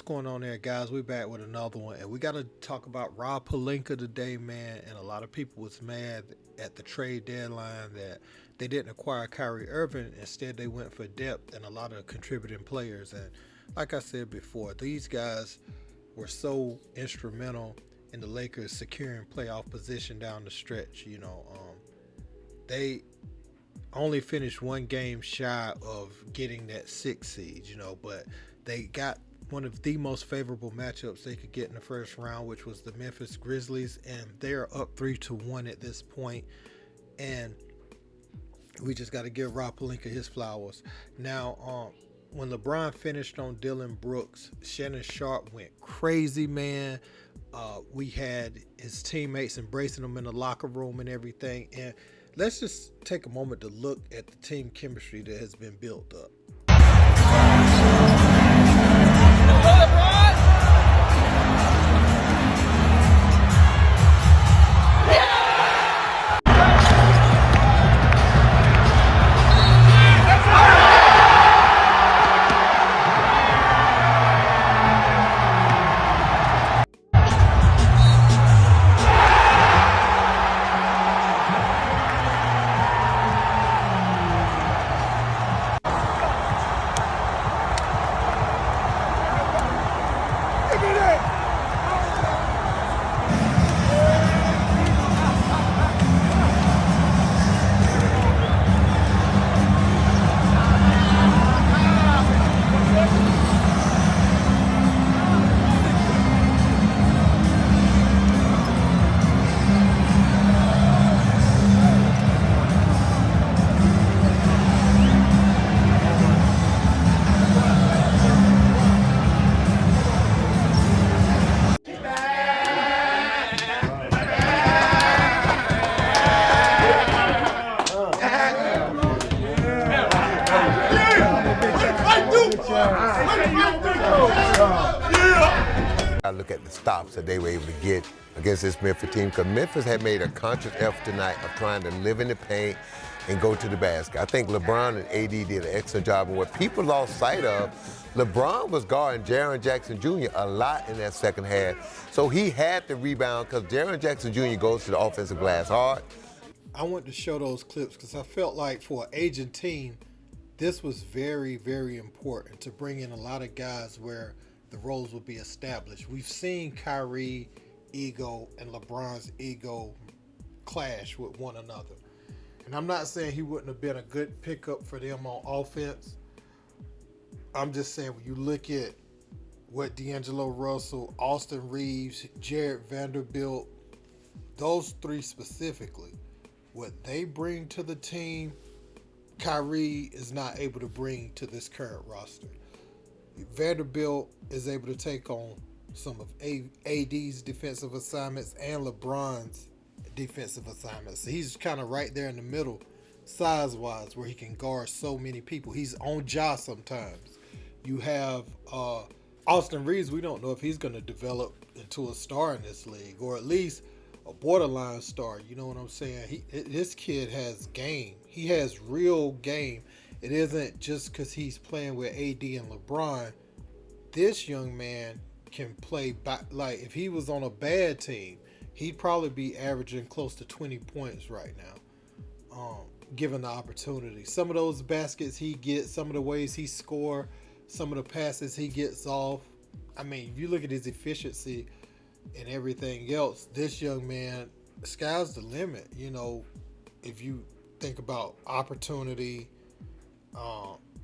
going on there, guys? We back with another one, and we got to talk about Rob Pelinka today, man. And a lot of people was mad at the trade deadline that they didn't acquire Kyrie Irving. Instead, they went for depth and a lot of contributing players. And like I said before, these guys were so instrumental in the Lakers securing playoff position down the stretch. They only finished one game shy of getting that 6th seed, but they got one of the most favorable matchups they could get in the first round, which was the Memphis Grizzlies, and they're up 3-1 at this point. And we just got to give Rob Pelinka his flowers. Now, when LeBron finished on Dylan Brooks, Shannon Sharpe went crazy, man. We had his teammates embracing him in the locker room and everything. And let's just take a moment to look at the team chemistry that has been built up. I look at the stops that they were able to get against this Memphis team, because Memphis had made a conscious effort tonight of trying to live in the paint and go to the basket. I think LeBron and AD did an excellent job. And what people lost sight of, LeBron was guarding Jaren Jackson Jr. a lot in that second half. So he had to rebound, because Jaren Jackson Jr. goes to the offensive glass hard. I want to show those clips because I felt like for an aging team, this was very, very important to bring in a lot of guys where the roles will be established. We've seen Kyrie ego and LeBron's ego clash with one another. And I'm not saying he wouldn't have been a good pickup for them on offense. I'm just saying when you look at what D'Angelo Russell, Austin Reeves, Jared Vanderbilt, those three specifically, what they bring to the team, Kyrie is not able to bring to this current roster. Vanderbilt is able to take on some of AD's defensive assignments and LeBron's defensive assignments. So he's kind of right there in the middle, size-wise, where he can guard so many people. He's on Ja sometimes. You have Austin Reeves. We don't know if he's going to develop into a star in this league, or at least a borderline star. You know what I'm saying? This kid has game. He has real game. It isn't just because he's playing with AD and LeBron. This young man can play like if he was on a bad team, he'd probably be averaging close to 20 points right now, given the opportunity. Some of those baskets he gets, some of the ways he score, some of the passes he gets off. I mean, if you look at his efficiency and everything else, this young man, sky's the limit. If you think about opportunity,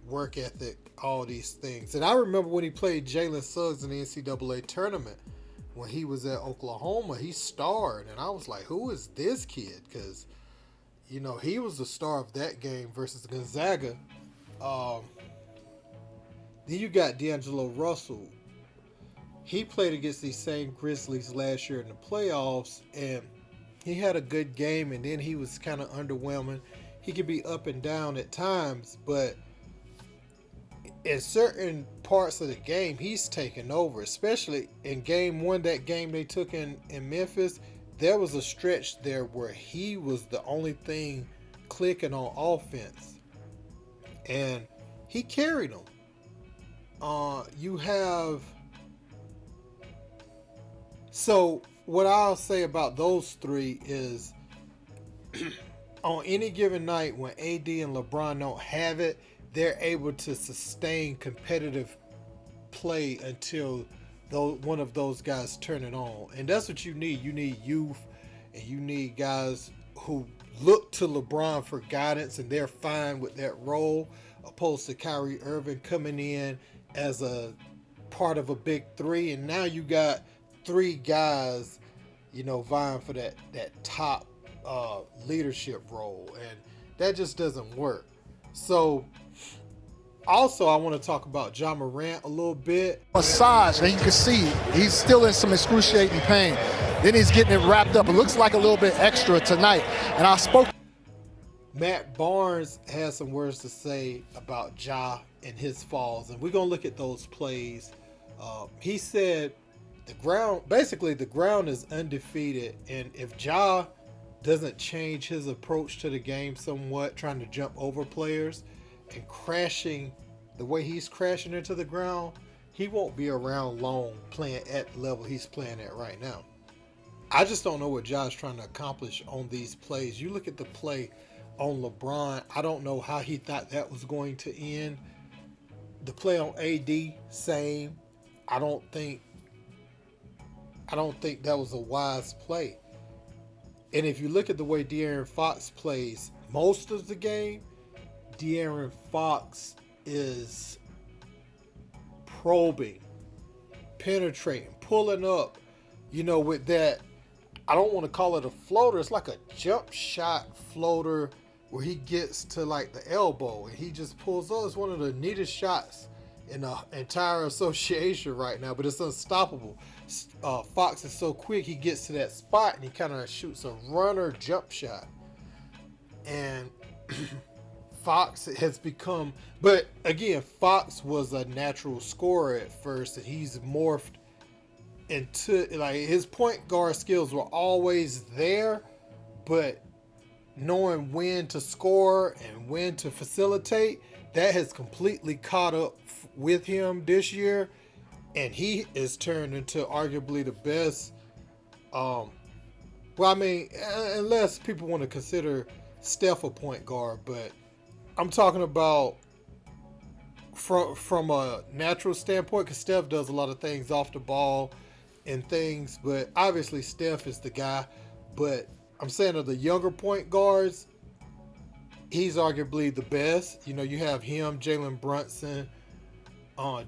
work ethic, all these things. And I remember when he played Jalen Suggs in the NCAA tournament when he was at Oklahoma, he starred, and I was like, who is this kid? Because, he was the star of that game versus Gonzaga. Then you got D'Angelo Russell. He played against these same Grizzlies last year in the playoffs, and he had a good game, and then he was kind of underwhelming. He could be up and down at times, but in certain parts of the game, he's taken over, especially in game one, that game they took in Memphis. There was a stretch there where he was the only thing clicking on offense, and he carried them. You have So what I'll say about those three is on any given night when AD and LeBron don't have it, they're able to sustain competitive play until one of those guys turn it on. And that's what you need. You need youth, and you need guys who look to LeBron for guidance and they're fine with that role, opposed to Kyrie Irving coming in as a part of a big three. And now you got three guys, vying for that top leadership role, and that just doesn't work. So also I want to talk about Ja Morant a little bit. Massage, and you can see he's still in some excruciating pain. Then he's getting it wrapped up. It looks like a little bit extra tonight. And I spoke. Matt Barnes has some words to say about Ja and his falls, and we're gonna look at those plays. He said the ground is undefeated, and if Ja doesn't change his approach to the game somewhat, trying to jump over players and crashing the way he's crashing into the ground, he won't be around long playing at the level he's playing at right now. I just don't know what Ja's trying to accomplish on these plays. You look at the play on LeBron, I don't know how he thought that was going to end. The play on AD, same. I don't think that was a wise play. And if you look at the way De'Aaron Fox plays most of the game, De'Aaron Fox is probing, penetrating, pulling up, with that, I don't want to call it a floater. It's like a jump shot floater where he gets to like the elbow and he just pulls up. It's one of the neatest shots in the entire association right now, but it's unstoppable. Fox is so quick, he gets to that spot and he kind of shoots a runner jump shot. And Fox has become, but again, Fox was a natural scorer at first, and he's morphed into, like, his point guard skills were always there, but knowing when to score and when to facilitate, that has completely caught up with him this year, and he is turned into arguably the best. Unless people want to consider Steph a point guard, but I'm talking about from a natural standpoint, because Steph does a lot of things off the ball and things, but obviously Steph is the guy. But I'm saying of the younger point guards, he's arguably the best. You have him, Jalen Brunson,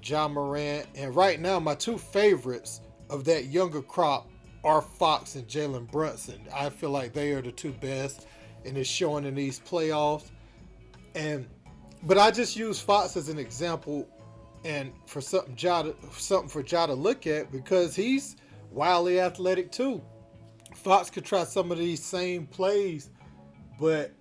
Ja Morant, and right now my two favorites of that younger crop are Fox and Jalen Brunson. I feel like they are the two best, and it's showing in these playoffs. But I just use Fox as an example, and for something for Ja to look at, because he's wildly athletic too. Fox could try some of these same plays, but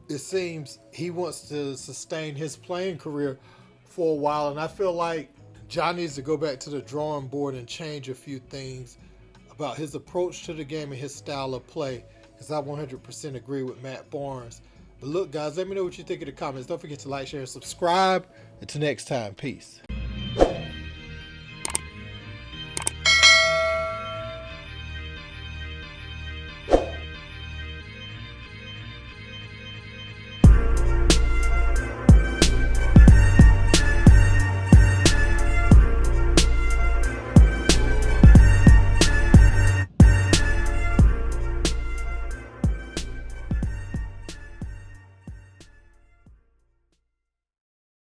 it seems he wants to sustain his playing career for a while, and I feel like Ja needs to go back to the drawing board and change a few things about his approach to the game and his style of play, because I 100% agree with Matt Barnes. But look, guys, let me know what you think in the comments. Don't forget to like, share, and subscribe. Until next time, peace.